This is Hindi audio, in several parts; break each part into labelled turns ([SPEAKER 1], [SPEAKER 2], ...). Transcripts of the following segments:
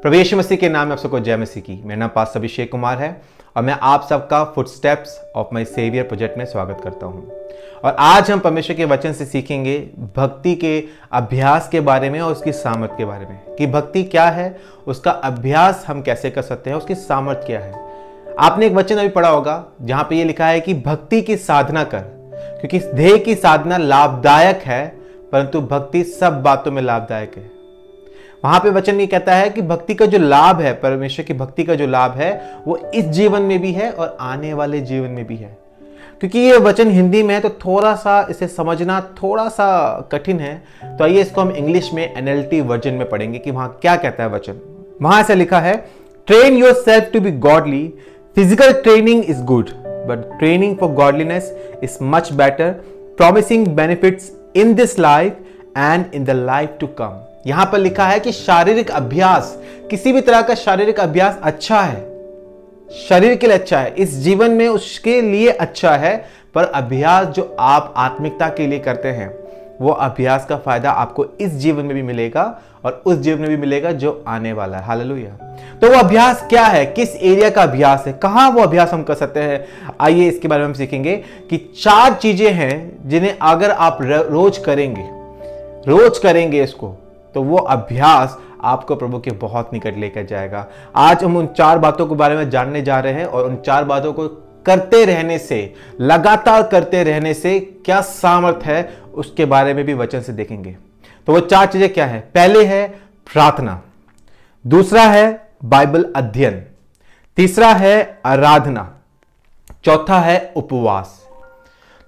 [SPEAKER 1] प्रभु यीशु मसीह के नाम में आप सबको जय मसीह की। मेरा नाम पास्टर अभिषेक कुमार है और मैं आप सबका footsteps of my saviour project में स्वागत करता हूं। और आज हम परमेश्वर के वचन से सीखेंगे भक्ति के अभ्यास के बारे में और उसकी सामर्थ्य के बारे में कि भक्ति क्या है, उसका अभ्यास हम कैसे कर सकते हैं, उसकी सामर्थ्य क्या है। आपने एक वचन अभी पढ़ा होगा जहां पे ये लिखा है कि भक्ति की साधना कर, क्योंकि देह की साधना लाभदायक है परंतु भक्ति सब बातों में लाभदायक है। वहां पे वचन ये कहता है कि भक्ति का जो लाभ है, परमेश्वर की भक्ति का जो लाभ है वो इस जीवन में भी है और आने वाले जीवन में भी है। क्योंकि ये वचन हिंदी में है तो थोड़ा सा इसे समझना थोड़ा सा कठिन है, तो आइए इसको हम इंग्लिश में NLT वर्जन में पढ़ेंगे कि वहां क्या कहता है वचन। वहां ऐसा लिखा है, train yourself to be godly, physical training is good but training for godliness is much better, promising benefits in this life and in the life to come. यहां पर लिखा है कि शारीरिक अभ्यास, किसी भी तरह का शारीरिक अभ्यास अच्छा है, शरीर के लिए अच्छा है, इस जीवन में उसके लिए अच्छा है, पर अभ्यास जो आप आत्मिकता के लिए करते हैं वो अभ्यास का फायदा आपको इस जीवन में भी मिलेगा और उस जीवन में भी मिलेगा जो आने वाला है। हालेलुया। तो वो अभ्यास क्या है, किस एरिया का अभ्यास है, कहां वो अभ्यास हम कर सकते हैं, आइए इसके बारे में हम सीखेंगे कि 4 चीजें हैं जिन्हें अगर आप रोज करेंगे इसको, तो वो अभ्यास आपको प्रभु के बहुत निकट लेकर जाएगा। आज हम उन 4 बातों के बारे में जानने जा रहे हैं और उन 4 बातों को करते रहने से, लगातार करते रहने से क्या सामर्थ्य है उसके बारे में भी वचन से देखेंगे। तो वो 4 चीजें क्या है। पहले है प्रार्थना, दूसरा है बाइबल अध्ययन, तीसरा है आराधना, चौथा है उपवास।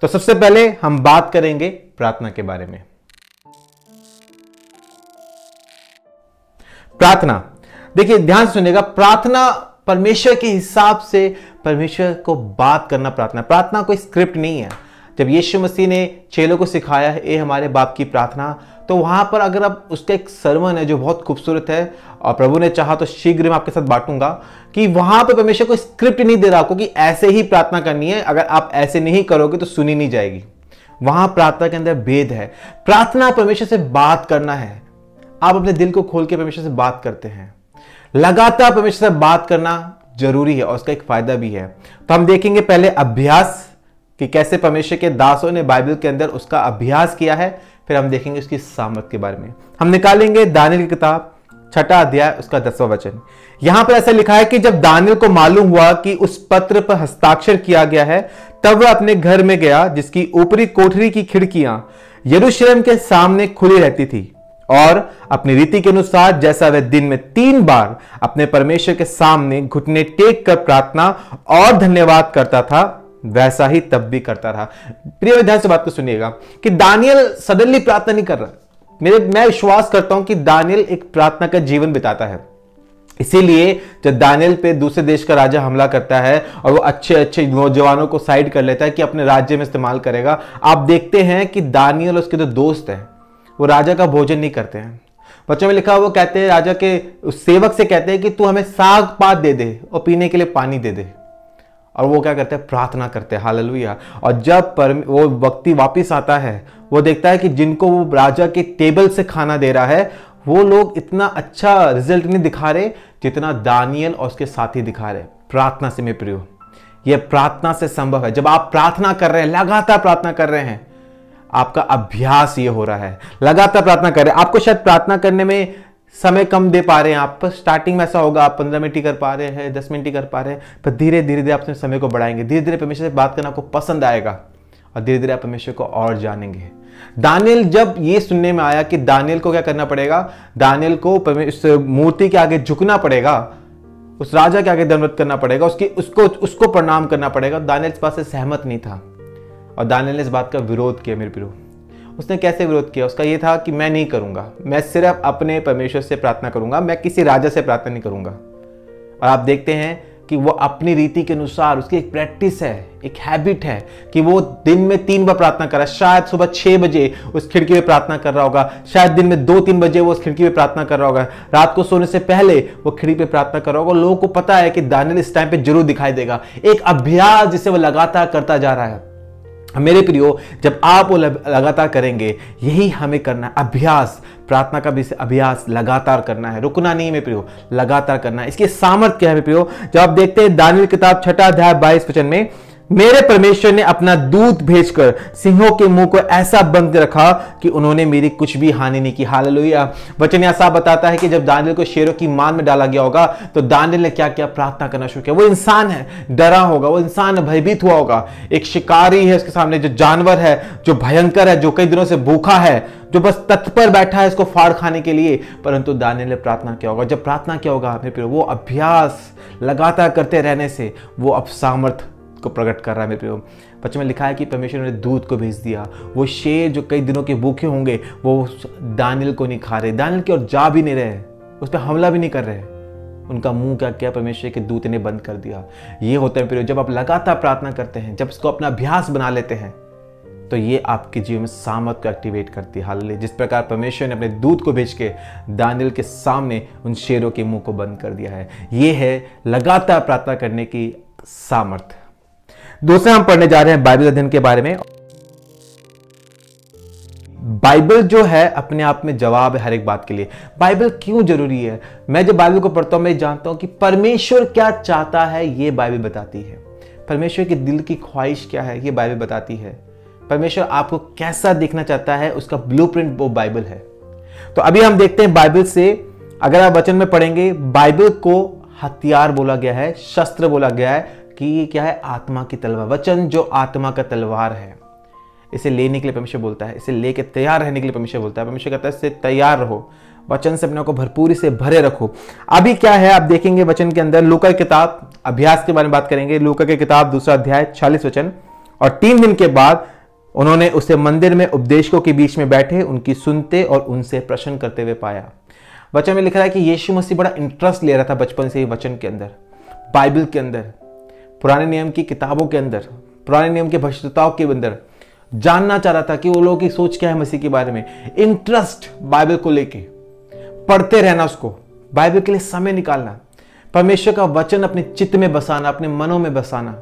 [SPEAKER 1] तो सबसे पहले हम बात करेंगे प्रार्थना के बारे में। प्रार्थना, देखिए ध्यान से सुनिएगा, प्रार्थना परमेश्वर के हिसाब से परमेश्वर को बात करना। प्रार्थना कोई स्क्रिप्ट नहीं है। जब यीशु मसीह ने चेलों को सिखाया है ए हमारे बाप की प्रार्थना, तो वहां पर अगर आप उसका एक सरमन है जो बहुत खूबसूरत है और प्रभु ने चाहा तो शीघ्र मैं आपके साथ बांटूंगा कि वहां पर परमेश्वर को स्क्रिप्ट नहीं दे रहा आपको कि ऐसे ही प्रार्थना करनी है, अगर आप ऐसे नहीं करोगे तो सुनी नहीं जाएगी। वहां प्रार्थना के अंदर भेद है। प्रार्थना परमेश्वर से बात करना है, आप अपने दिल को खोल के परमेश्वर से बात करते हैं। लगातार परमेश्वर से बात करना जरूरी है और उसका एक फायदा भी है। तो हम देखेंगे पहले अभ्यास कि कैसे परमेश्वर के दासों ने बाइबल के अंदर उसका अभ्यास किया है, फिर हम देखेंगे उसकी सामर्थ के बारे में। हम निकालेंगे दानियल की किताब 6 अध्याय उसका 10वां वचन। यहां पर ऐसा लिखा है कि जब दानियल को मालूम हुआ कि उस पत्र पर हस्ताक्षर किया गया है, तब वह अपने घर में गया जिसकी ऊपरी कोठरी की खिड़कियां यरूशलेम के सामने खुली रहती थी, और अपनी रीति के अनुसार जैसा वह दिन में 3 बार अपने परमेश्वर के सामने घुटने टेक कर प्रार्थना और धन्यवाद करता था, वैसा ही तब भी करता रहा। प्रिय ध्यान से बात को सुनिएगा कि दानियल सडनली प्रार्थना नहीं कर रहा। मैं विश्वास करता हूं कि दानियल एक प्रार्थना का जीवन बिताता है। इसीलिए जब दानियल पे दूसरे देश का राजा हमला करता है और वो अच्छे नौजवानों को साइड कर लेता है कि अपने राज्य में इस्तेमाल करेगा, आप देखते हैं कि दानियल और उसके जो दोस्त हैं वो राजा का भोजन नहीं करते हैं। बच्चों में लिखा, वो कहते हैं, राजा के उस सेवक से कहते हैं कि तू हमें साग पात दे दे और पीने के लिए पानी दे दे, और वो क्या करते हैं, प्रार्थना करते हैं। हालेलुया। और जब वो व्यक्ति वापस आता है, वो देखता है कि जिनको वो राजा के टेबल से खाना दे रहा है वो लोग इतना अच्छा रिजल्ट नहीं दिखा रहे जितना दानियल और उसके साथी दिखा रहे। प्रार्थना से मेरे प्रियो, यह प्रार्थना से संभव है। जब आप प्रार्थना कर रहे हैं, लगातार प्रार्थना कर रहे हैं, आपका अभ्यास ये हो रहा है, लगातार प्रार्थना कर रहे हैं। आपको शायद प्रार्थना करने में समय कम दे पा रहे हैं आप, स्टार्टिंग में ऐसा होगा आप 15 मिनट ही कर पा रहे हैं, 10 मिनट ही कर पा रहे हैं, पर धीरे धीरे आप अपने समय को बढ़ाएंगे, धीरे धीरे परमेश्वर से बात करना आपको पसंद आएगा और धीरे धीरे आप परमेश्वर को और जानेंगे। दानियल जब ये सुनने में आया कि दानियल को क्या करना पड़ेगा, दानियल को उस मूर्ति के आगे झुकना पड़ेगा, उस राजा के आगे दंडवत करना पड़ेगा, उसको प्रणाम करना पड़ेगा, दानियल इस बात से सहमत नहीं था और दानियल ने इस बात का विरोध किया। मेरे प्रियो, उसने कैसे विरोध किया, उसका ये था कि मैं नहीं करूंगा, मैं सिर्फ अपने परमेश्वर से प्रार्थना करूंगा, मैं किसी राजा से प्रार्थना नहीं करूंगा। और आप देखते हैं कि वो अपनी रीति के अनुसार, उसकी एक प्रैक्टिस है, एक हैबिट है कि वो दिन में 3 बार प्रार्थना कर रहा है। शायद सुबह 6 बजे उस खिड़की में प्रार्थना कर रहा होगा, शायद दिन में 2-3 बजे वो उस खिड़की में प्रार्थना कर रहा होगा, रात को सोने से पहले वो खिड़की पे प्रार्थना कर रहा होगा। लोगों को पता है कि दानियल इस टाइम पे जरूर दिखाई देगा। एक अभ्यास जिसे वो लगातार करता जा रहा है। मेरे प्रियो, जब आप वो लगातार करेंगे, यही हमें करना है, अभ्यास, प्रार्थना का भी अभ्यास लगातार करना है, रुकना नहीं है मेरे प्रियो, लगातार करना है। इसकी सामर्थ्य क्या है मेरे प्रियो? जब आप देखते हैं दानियेल किताब 6 अध्याय 22 वचन में, मेरे परमेश्वर ने अपना दूत भेजकर सिंहों के मुंह को ऐसा बंद रखा कि उन्होंने मेरी कुछ भी हानि नहीं की। हालेलुया। वचन यहाँ साफ बताता है कि जब दानियेल को शेरों की मान में डाला गया होगा तो दानियेल ने क्या किया? प्रार्थना करना शुरू किया। वो इंसान है, डरा होगा, वो इंसान भयभीत हुआ होगा, एक शिकारी है उसके सामने, जो जानवर है, जो भयंकर है, जो कई दिनों से भूखा है, जो बस तत्पर बैठा है इसको फाड़ खाने के लिए, परंतु दानियेल ने प्रार्थना किया होगा। जब प्रार्थना किया होगा मेरे प्रियो, वो अभ्यास लगातार करते रहने से वो अब सामर्थ को प्रकट कर रहा है मेरे प्रियो। वचन में लिखा है कि परमेश्वर ने दूत को भेज दिया। वो शेर जो कई दिनों के भूखे होंगे, वो दानियेल को नहीं खा रहे, दानियेल की ओर जा भी नहीं रहे, उस पर हमला भी नहीं कर रहे, उनका मुंह क्या किया? परमेश्वर के दूत ने बंद कर दिया। ये होता है प्रियो, जब आप लगातार प्रार्थना करते हैं, जब इसको अपना अभ्यास बना लेते हैं, तो ये आपके जीवन में सामर्थ को एक्टिवेट करती है। हालेलुया। जिस प्रकार परमेश्वर ने अपने दूत को भेज के दानियेल के सामने उन शेरों के मुंह को बंद कर दिया है, ये है लगातार प्रार्थना करने की सामर्थ। दूसरा हम पढ़ने जा रहे हैं बाइबल अध्ययन के बारे में। बाइबल जो है अपने आप में जवाब है हर एक बात के लिए। बाइबल क्यों जरूरी है? मैं जब बाइबल को पढ़ता हूं, मैं जानता हूं कि परमेश्वर क्या चाहता है, ये बाइबल बताती है। परमेश्वर के दिल की ख्वाहिश क्या है, ये बाइबल बताती है। परमेश्वर आपको कैसा देखना चाहता है, उसका ब्लूप्रिंट वो बाइबल है। तो अभी हम देखते हैं बाइबल से, अगर आप वचन में पढ़ेंगे, बाइबल को हथियार बोला गया है, शस्त्र बोला गया है कि ये क्या है? आत्मा की तलवार। वचन जो आत्मा का तलवार है, इसे लेने के लिए परमेश्वर बोलता है, इसे लेके तैयार रहने के लिए परमेश्वर बोलता है। परमेश्वर कहता है इससे तैयार रहो, वचन से अपने को भरपूरी से भरे रखो। अभी क्या है आप देखेंगे वचन के अंदर, लूका की किताब, अभ्यास के बारे में बात करेंगे। लूका की किताब 2 अध्याय 46 वचन, और 3 दिन के बाद उन्होंने उसे मंदिर में उपदेशकों के बीच में बैठे उनकी सुनते और उनसे प्रश्न करते हुए पाया। वचन में लिख रहा है कि यीशु मसीह बड़ा इंटरेस्ट ले रहा था बचपन से ही वचन के अंदर, बाइबल के अंदर, पुराने नियम की किताबों के अंदर, पुराने नियम के भविष्यताओं के अंदर जानना चाह रहा था कि वो लोगों की सोच क्या है मसीह के बारे में। इंटरेस्ट बाइबल को लेके, पढ़ते रहना, उसको बाइबल के लिए समय निकालना, परमेश्वर का वचन अपने चित्त में बसाना, अपने मनों में बसाना।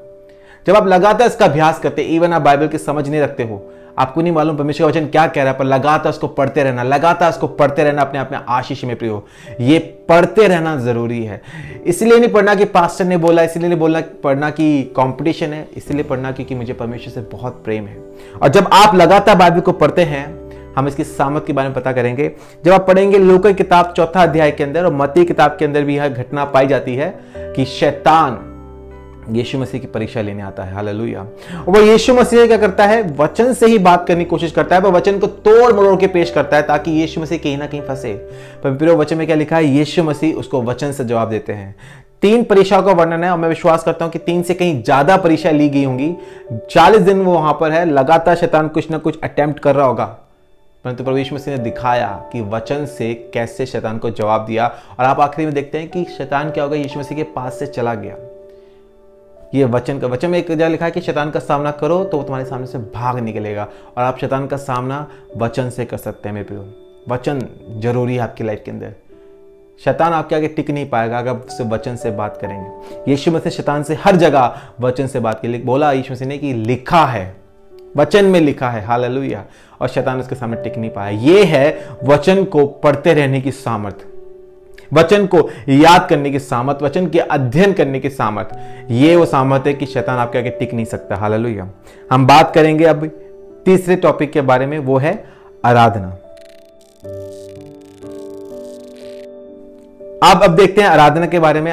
[SPEAKER 1] जब आप लगातार इसका अभ्यास करते, इवन आप बाइबल की समझ नहीं रखते हो, आपको नहीं मालूम परमेश्वर का वचन क्या कह रहा है, पर लगातार उसको पढ़ते रहना, लगातार उसको पढ़ते रहना अपने आप में आशीष में प्रियो। ये पढ़ते रहना जरूरी है। इसलिए नहीं पढ़ना कि पास्टर ने बोला, इसलिए नहीं बोलना पढ़ना कि कंपटीशन है, इसलिए पढ़ना क्योंकि मुझे परमेश्वर से बहुत प्रेम है। और जब आप लगातार बाइबल को पढ़ते हैं, हम इसकी सामर्थ के बारे में पता करेंगे। जब आप पढ़ेंगे लूका की किताब 4 अध्याय के अंदर और मत्ती किताब के अंदर भी यह घटना पाई जाती है कि शैतान यीशु मसीह की परीक्षा लेने आता है। हालेलुया। और वो यीशु मसीह क्या करता है? वचन से ही बात करने की कोशिश करता है, पर वचन को तोड़ मरोड़ के पेश करता है ताकि यीशु मसीह कहीं ना कहीं फंसे। पर फिर वचन में क्या लिखा है? यीशु मसीह उसको वचन से जवाब देते हैं। 3 परीक्षाओं का वर्णन है और मैं विश्वास करता हूं कि 3 से कहीं ज्यादा परीक्षा ली गई होंगी। 40 दिन वो वहां पर है, लगातार शैतान कुछ ना कुछ अटेम्प्ट कर रहा होगा, परंतु प्रभु यीशु मसीह ने दिखाया कि वचन से कैसे शैतान को जवाब दिया। और आप आखिरी में देखते हैं कि शैतान क्या होगा? यीशु मसीह के पास से चला गया। ये वचन में एक जगह लिखा है कि शैतान का सामना करो तो वो तुम्हारे सामने से भाग निकलेगा। और आप शैतान का सामना वचन से कर सकते हैं मेरे प्रियो। वचन जरूरी है आपकी लाइफ के अंदर। शैतान आपके आगे टिक नहीं पाएगा अगर आप उससे वचन से बात करेंगे। यीशु मसीह शैतान से हर जगह वचन से बात की, बोला यीशु मसीह ने कि लिखा है, वचन में लिखा है। हालेलुया। और शैतान उसके सामने टिक नहीं पाया। ये है वचन को पढ़ते रहने की सामर्थ, वचन को याद करने की सामर्थ, वचन के अध्ययन करने की सामर्थ। ये वो सामर्थ है कि शैतान आपके आगे टिक नहीं सकता। हालेलुया। हम बात करेंगे अब तीसरे टॉपिक के बारे में, वो है आराधना। अब देखते हैं आराधना के बारे में।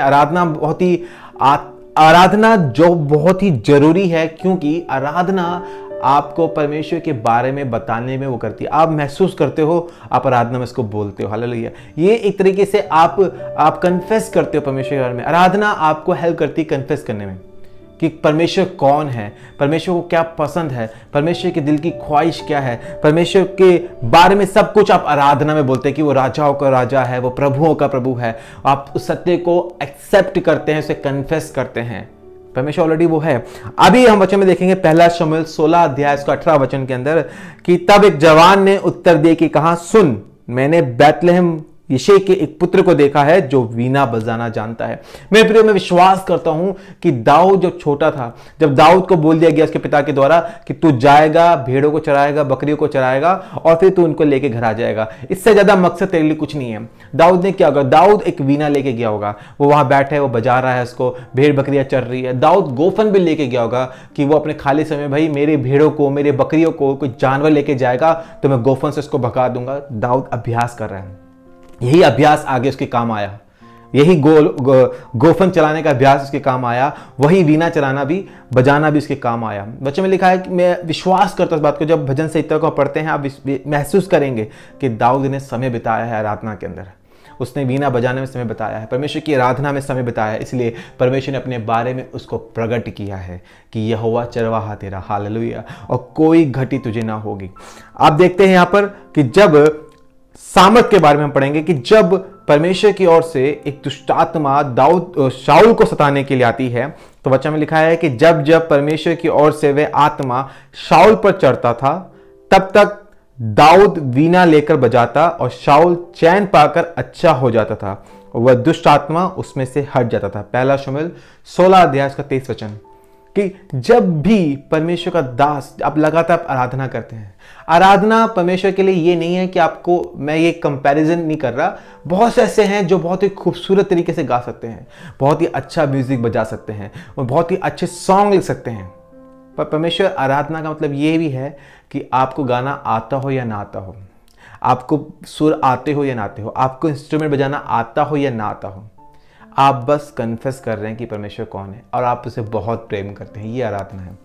[SPEAKER 1] आराधना जो बहुत ही जरूरी है, क्योंकि आराधना आपको परमेश्वर के बारे में बताने में वो करती है। आप महसूस करते हो, आप आराधना में इसको बोलते हो। हालेलुया। ये एक तरीके से आप कन्फेस करते हो परमेश्वर के बारे में। आराधना आपको हेल्प करती है कन्फेस करने में कि परमेश्वर कौन है, परमेश्वर को क्या पसंद है, परमेश्वर के दिल की ख्वाहिश क्या है, परमेश्वर के बारे में सब कुछ आप आराधना में बोलते हैं कि वो राजाओं का राजा है, वो प्रभुओं का प्रभु है। आप उस सत्य को एक्सेप्ट करते हैं, उसे कन्फेस करते हैं। परमेश्वर ऑलरेडी वो है। अभी हम वचन में देखेंगे 1 शमूएल 16 अध्याय 18 वचन के अंदर कि तब एक जवान ने उत्तर दिए कि कहा, सुन, मैंने बैतलहम यिशै के एक पुत्र को देखा है जो वीणा बजाना जानता है। मेरे प्रिय, मैं विश्वास करता हूं कि दाऊद जब छोटा था, जब दाऊद को बोल दिया गया उसके पिता के द्वारा कि तू जाएगा, भेड़ों को चराएगा, बकरियों को चराएगा और फिर तू उनको लेके घर आ जाएगा, इससे ज्यादा मकसद तेरे लिए कुछ नहीं है। दाऊद ने क्या होगा, दाऊद एक वीणा लेके गया होगा, वो वहां बैठा है, वो बजा रहा है, उसको भेड़ बकरियां चर रही है। दाऊद गोफन भी लेके गया होगा कि वो अपने खाली समय, भाई मेरे भेड़ों को, मेरे बकरियों को कोई जानवर लेके जाएगा तो मैं गोफन से उसको भगा दूंगा। दाऊद अभ्यास कर रहा है, यही अभ्यास आगे उसके काम आया, यही गोफन चलाने का अभ्यास उसके काम आया, वही वीणा चलाना भी, बजाना भी उसके काम आया। बच्चों में लिखा है कि मैं विश्वास करता हूं इस बात को, जब भजन संहिता को पढ़ते हैं आप महसूस करेंगे कि दाऊद ने समय बिताया है आराधना के अंदर, उसने वीणा बजाने में समय बिताया है, परमेश्वर की आराधना में समय बिताया है, इसलिए परमेश्वर ने अपने बारे में उसको प्रकट किया है कि यहोवा चरवाहा तेरा, हालेलुया, और कोई घटी तुझे ना होगी। आप देखते हैं यहां पर कि जब सामर्थ के बारे में हम पढ़ेंगे कि जब परमेश्वर की ओर से एक दुष्ट आत्मा शाऊल को सताने के लिए आती है, तो वचन में लिखा है कि जब जब परमेश्वर की ओर से वह आत्मा शाऊल पर चढ़ता था, तब तक दाऊद वीणा लेकर बजाता और शाऊल चैन पाकर अच्छा हो जाता था, वह दुष्ट आत्मा उसमें से हट जाता था। पहला शमूएल 16 अध्याय का 23 वचन, कि जब भी परमेश्वर का दास आप लगातार आराधना करते हैं, आराधना परमेश्वर के लिए ये नहीं है कि आपको, मैं ये कंपैरिजन नहीं कर रहा, बहुत से ऐसे हैं जो बहुत ही खूबसूरत तरीके से गा सकते हैं, बहुत ही अच्छा म्यूजिक बजा सकते हैं और बहुत ही अच्छे सॉन्ग लिख सकते हैं, पर परमेश्वर आराधना का मतलब ये भी है कि आपको गाना आता हो या ना आता हो, आपको सुर आते हो या ना आते हो, आपको इंस्ट्रूमेंट बजाना आता हो या ना आता हो, आप बस कन्फेस कर रहे हैं कि परमेश्वर कौन है और आप उसे बहुत प्रेम करते हैं, ये आराधना है।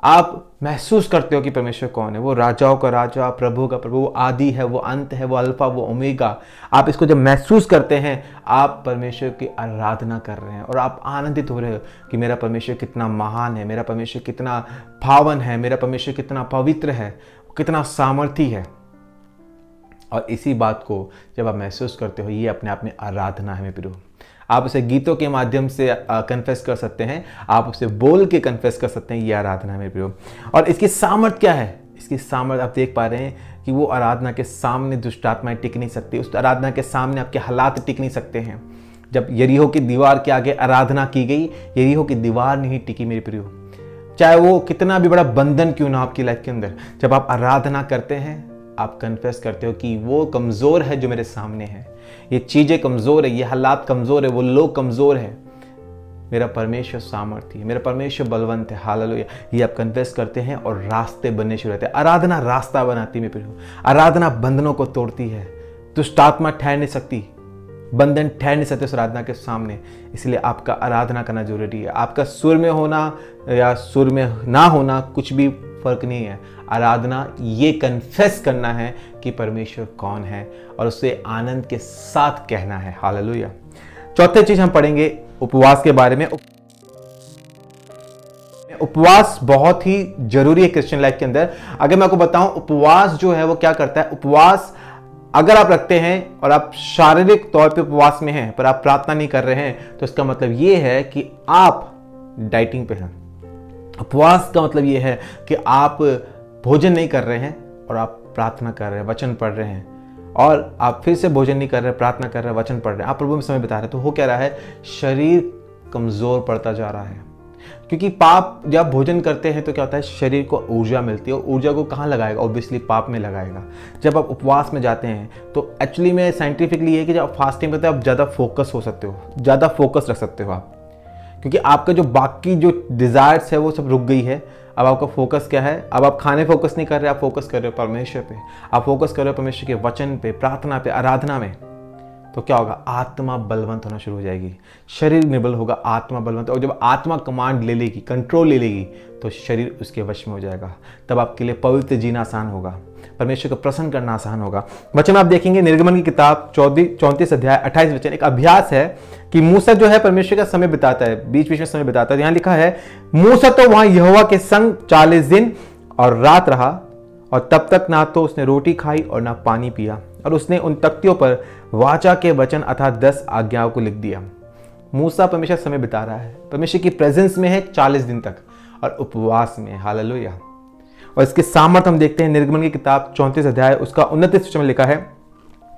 [SPEAKER 1] आप महसूस करते हो कि परमेश्वर कौन है, वो राजाओं का राजा, प्रभु का प्रभु, वो आदि है, वो अंत है, वो अल्फा, वो ओमेगा। आप इसको जब महसूस करते हैं, आप परमेश्वर की आराधना कर रहे हैं और आप आनंदित हो रहे हो कि मेरा परमेश्वर कितना महान है, मेरा परमेश्वर कितना पावन है, मेरा परमेश्वर कितना पवित्र है, कितना सामर्थी है। और इसी बात को जब आप महसूस करते हो, ये अपने आप में आराधना है मेरे प्रियो। आप उसे गीतों के माध्यम से कन्फेस कर सकते हैं, आप उसे बोल के कन्फेस कर सकते हैं, ये आराधना है मेरे प्रियो। और इसकी सामर्थ क्या है, इसकी सामर्थ आप देख पा रहे हैं कि वो आराधना के सामने दुष्ट आत्माएं टिक नहीं सकती, उस आराधना के सामने आपके हालात टिक नहीं सकते हैं। जब यरीहो की दीवार के आगे आराधना की गई, यरीहो की दीवार नहीं टिकी मेरे प्रियो, चाहे वो कितना भी बड़ा बंधन क्यों ना आपकी लाइफ के अंदर। जब आप आराधना करते हैं, आप कन्फेस करते हो कि वो कमज़ोर है जो मेरे सामने है, ये चीज़ें कमज़ोर है, ये हालात कमज़ोर है, वो लोग कमज़ोर है, मेरा परमेश्वर सामर्थ्य है, मेरा परमेश्वर बलवंत है, हालेलुया। ये आप कन्फेस करते हैं और रास्ते बनने शुरू होते हैं। आराधना रास्ता बनाती है मेरे प्रियो, आराधना बंधनों को तोड़ती है, दुष्ट आत्मा ठहर नहीं सकती, बंधन ठहर नहीं सकते उस आराधना के सामने। इसलिए आपका आराधना करना जरूरी है। आपका सुर में होना या सुर में ना होना कुछ भी फर्क नहीं है। आराधना ये कन्फेस करना है कि परमेश्वर कौन है और उसे आनंद के साथ कहना है, हालेलुया। चौथी चीज हम पढ़ेंगे उपवास के बारे में। उपवास बहुत ही जरूरी है क्रिश्चियन लाइफ के अंदर। अगर मैं आपको बताऊं उपवास जो है वो क्या करता है, उपवास अगर आप रखते हैं और आप शारीरिक तौर पे उपवास में हैं पर आप प्रार्थना नहीं कर रहे हैं, तो इसका मतलब ये है कि आप डाइटिंग पे हैं। उपवास का मतलब ये है कि आप भोजन नहीं कर रहे हैं और आप प्रार्थना कर रहे हैं, वचन पढ़ रहे हैं, और आप फिर से भोजन नहीं कर रहे, प्रार्थना कर रहे हैं, वचन पढ़ रहे हैं, आप प्रभु में समय बिता रहे हैं। तो हो क्या रहा है, शरीर कमजोर पड़ता जा रहा है। क्योंकि पाप जब भोजन करते हैं तो क्या होता है, शरीर को ऊर्जा मिलती है, और ऊर्जा को कहाँ लगाएगा, ऑब्वियसली पाप में लगाएगा। जब आप उपवास में जाते हैं तो एक्चुअली में साइंटिफिकली है कि जब आप फास्टिंग करते हैं आप ज़्यादा फोकस हो सकते हो, ज़्यादा फोकस रख सकते हो आप, क्योंकि आपका जो बाकी जो डिज़ायर्स है वो सब रुक गई है। अब आपका फोकस क्या है, अब आप खाने फोकस नहीं कर रहे, आप फोकस कर रहे हो परमेश्वर पे, आप फोकस कर रहे हो परमेश्वर के वचन पे, प्रार्थना पे, आराधना में। तो क्या होगा, आत्मा बलवंत होना शुरू हो जाएगी, शरीर निर्बल होगा, आत्मा बलवंत। और जब आत्मा कमांड ले लेगी, कंट्रोल ले लेगी, तो शरीर उसके वश में हो जाएगा। तब आपके लिए पवित्र जीना आसान होगा, परमेश्वर को प्रसन्न करना आसान होगा। वचन में आप देखेंगे निर्गमन की किताब 34 अध्याय 28 वचन, एक अभ्यास है कि मूसा जो है परमेश्वर का समय बिताता है, बीच बीच में समय बिताता है। यहाँ लिखा है, मूसा तो वहां यहोवा के संग 40 दिन और रात रहा, और तब तक ना तो उसने रोटी खाई और ना पानी पिया, और उसने उन तख्तियों पर वाचा के वचन अर्थात 10 आज्ञाओं को लिख दिया। मूसा परमेश्वर समय बिता रहा है, परमेश्वर की प्रेजेंस में है 40 दिन तक, और उपवास में, हालेलुया। और इसके सामर्थ हम देखते हैं निर्गमन की किताब 34 अध्याय उसका 29 वचन में लिखा है,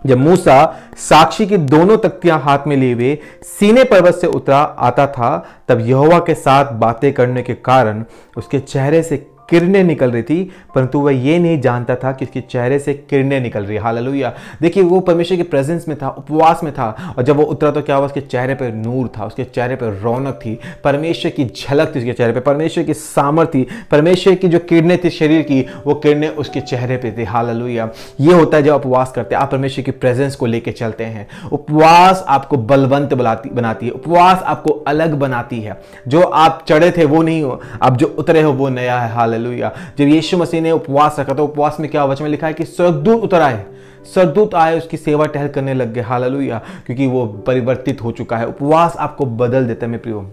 [SPEAKER 1] जब मूसा साक्षी की दोनों तख्तियां हाथ में लिए हुए सीने पर्वत से उतरा आता था, तब यहोवा के साथ बातें करने के कारण उसके चेहरे से किरणें निकल रही थी, परंतु वह ये नहीं जानता था कि उसके चेहरे से किरणें निकल रही है। हालेलुया। देखिए, वो परमेश्वर के प्रेजेंस में था, उपवास में था, और जब वो उतरा तो क्या हुआ, उसके चेहरे पर नूर था, उसके चेहरे पर रौनक थी, परमेश्वर की झलक थी उसके चेहरे पे, परमेश्वर की सामर्थ्य थी, परमेश्वर की जो किरणें थी शरीर की, वो किरणें उसके चेहरे पे थी। हालेलुया। ये होता है जब उपवास करते हैं, आप परमेश्वर की प्रेजेंस को लेके चलते हैं। उपवास आपको बलवंत बनाती है, उपवास आपको अलग बनाती है। जो आप चढ़े थे वो नहीं हो, आप जो उतरे हो वो नया है। हालेलुया। जब यीशु मसीह ने उपवास रखा, तो उपवास में क्या वचन में लिखा है कि स्वर्गदूत उतर आए, स्वर्गदूत आए, उसकी सेवा टहल करने लग गए। हालेलुया। क्योंकि वो परिवर्तित हो चुका है। उपवास आपको बदल देता है मेरे प्रियो,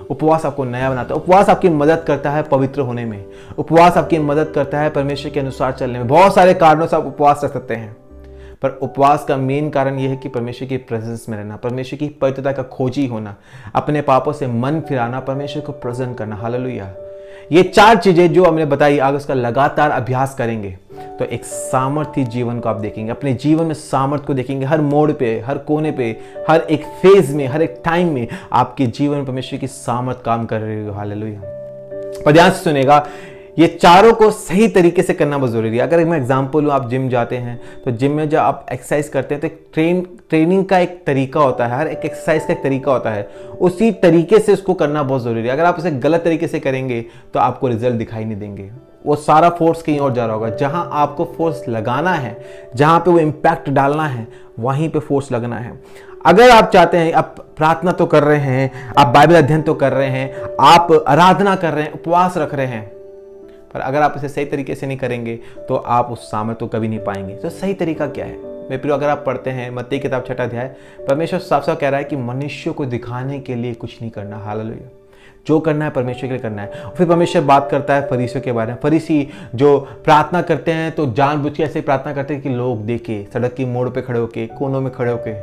[SPEAKER 1] उपवास आपको नया बनाता है। उपवास आपकी मदद करता है पवित्र होने में, उपवास आपकी मदद करता है परमेश्वर के अनुसार चलने में। बहुत सारे कारणों से आप उपवास रख सकते हैं, पर उपवास का मेन कारण यह है कि परमेश्वर की प्रेजेंस में रहना, परमेश्वर की पवित्रता का खोजी होना, अपने पापों से मन फिराना, परमेश्वर को प्रेजेंट करना। हालेलुया। ये 4 चीजें जो हमने बताई, अगर उसका लगातार अभ्यास करेंगे तो एक सामर्थ्य जीवन को आप देखेंगे, अपने जीवन में सामर्थ्य को देखेंगे। हर मोड़ पे, हर कोने पे, हर एक फेज में, हर एक टाइम में आपके जीवन में परमेश्वर की सामर्थ काम कर रही है। हालेलुया। पर ध्यान से सुनेगा, ये चारों को सही तरीके से करना बहुत जरूरी है। अगर मैं एग्जांपल लूँ, आप जिम जाते हैं तो जिम में जब आप एक्सरसाइज करते हैं तो ट्रेनिंग का एक तरीका होता है, हर एक एक्सरसाइज का एक तरीका होता है, उसी तरीके से उसको करना बहुत जरूरी है। अगर आप उसे गलत तरीके से करेंगे तो आपको रिजल्ट दिखाई नहीं देंगे, वो सारा फोर्स कहीं और जा रहा होगा। जहां आपको फोर्स लगाना है, जहां पे वो इम्पैक्ट डालना है, वहीं पे फोर्स लगना है। अगर आप चाहते हैं, आप प्रार्थना तो कर रहे हैं, आप बाइबल अध्ययन तो कर रहे हैं, आप आराधना कर रहे हैं, उपवास रख रहे हैं, पर अगर आप इसे सही तरीके से नहीं करेंगे तो आप उस सामर्थ्य को कभी नहीं पाएंगे। तो सही तरीका क्या है मेरे प्रियो? अगर आप पढ़ते हैं मत्ती किताब 6 अध्याय, परमेश्वर साफ साफ कह रहा है कि मनुष्य को दिखाने के लिए कुछ नहीं करना। हालेलुया। जो करना है परमेश्वर के लिए करना है। फिर परमेश्वर बात करता है फरीसियों के बारे में। फरीसी जो प्रार्थना करते हैं तो जानबूझ के ऐसे प्रार्थना करते हैं कि लोग देखे, सड़क की मोड़ पे खड़े होके, कोनों में खड़े होके।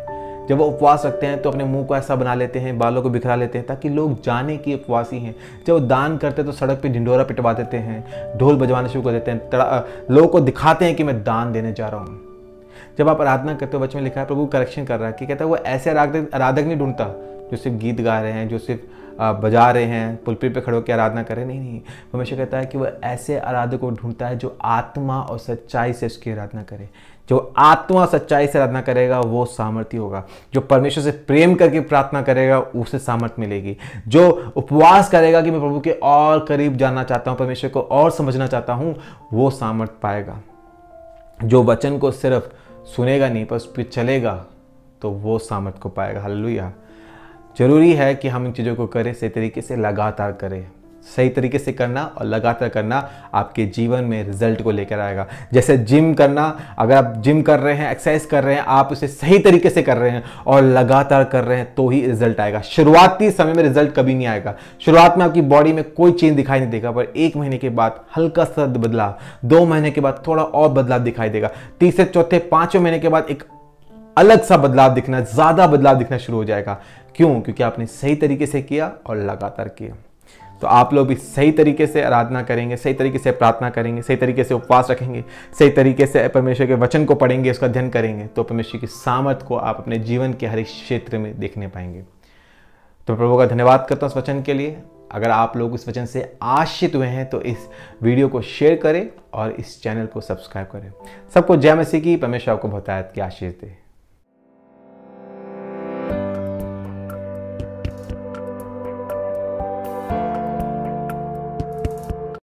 [SPEAKER 1] जब वो उपवास रखते हैं तो अपने मुंह को ऐसा बना लेते हैं, बालों को बिखरा लेते हैं, ताकि लोग जाने कि उपवासी हैं। जब वो दान करते हैं तो सड़क पे ढिंढोरा पिटवा देते हैं, ढोल बजवाने शुरू कर देते हैं, लोगों को दिखाते हैं कि मैं दान देने जा रहा हूँ। जब आप आराधना करते हो, वचन में लिखा है, प्रभु करेक्शन कर रहा है कि कहता है वो ऐसे आराधक नहीं ढूंढता जो सिर्फ गीत गा रहे हैं, जो सिर्फ बजा रहे हैं, पुलपिट पे खड़े होकर आराधना कर रहे हैं। नहीं, परमेश्वर कहता है कि वह ऐसे आराधक को ढूंढता है जो आत्मा और सच्चाई से उसकी आराधना करे। जो आत्मा और सच्चाई से आराधना करेगा वो सामर्थ्य होगा। जो परमेश्वर से प्रेम करके प्रार्थना करेगा उसे सामर्थ्य मिलेगी। जो उपवास करेगा कि मैं प्रभु के और करीब जानना चाहता हूँ, परमेश्वर को और समझना चाहता हूँ, वो सामर्थ्य पाएगा। जो वचन को सिर्फ सुनेगा नहीं पर उस पर चलेगा तो वो सामर्थ्य को पाएगा। हालेलुया। जरूरी है कि हम इन चीज़ों को करें, सही तरीके से लगातार करें। सही तरीके से करना और लगातार करना आपके जीवन में रिजल्ट को लेकर आएगा। जैसे जिम करना, अगर आप जिम कर रहे हैं, एक्सरसाइज कर रहे हैं, आप उसे सही तरीके से कर रहे हैं और लगातार कर रहे हैं तो ही रिजल्ट आएगा। शुरुआती समय में रिजल्ट कभी नहीं आएगा। शुरुआत में आपकी बॉडी में कोई चेंज दिखाई नहीं देगा, पर 1 महीने के बाद हल्का सा बदलाव, 2 महीने के बाद थोड़ा और बदलाव दिखाई देगा, 3 चौथे 5वें महीने के बाद एक अलग सा बदलाव दिखना, ज्यादा बदलाव दिखना शुरू हो जाएगा। क्यों? क्योंकि आपने सही तरीके से किया और लगातार किया। तो आप लोग भी सही तरीके से आराधना करेंगे, सही तरीके से प्रार्थना करेंगे, सही तरीके से उपवास रखेंगे, सही तरीके से परमेश्वर के वचन को पढ़ेंगे, उसका अध्ययन करेंगे, तो परमेश्वर की सामर्थ को आप अपने जीवन के हर एक क्षेत्र में देखने पाएंगे। तो प्रभु का धन्यवाद करता हूँ इस वचन के लिए। अगर आप लोग इस वचन से आशीषित हुए हैं तो इस वीडियो को शेयर करें और इस चैनल को सब्सक्राइब करें। सबको जय मसीह की। परमेश्वर आपको बहुत की आशीष दे।